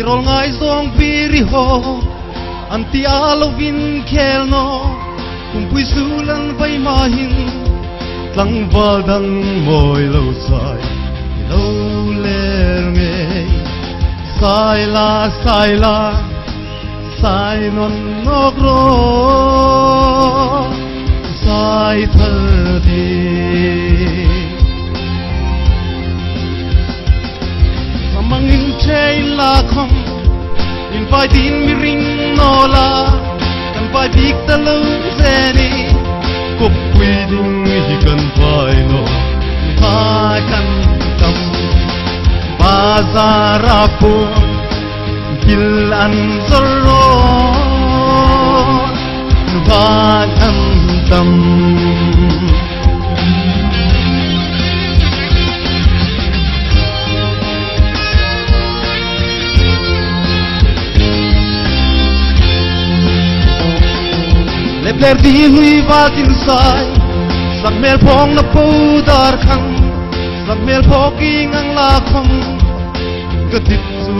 rol ngai zong piri ho anti alovin khel no kumpui sulan vai mahin tlang vadang moi lo sai lo ler nge sai la sai non nok ro sai thal thi mangin chei la khom in vai tin mi ring no la kan vai dik ta lo zeni kop pui ding hi kan vai no ha kan tam bazar apu kil an zoro va tam tam lepler di hui va tin sai sak mel phong na pu dar khang sak mel phoki ngang la khong ka dit chu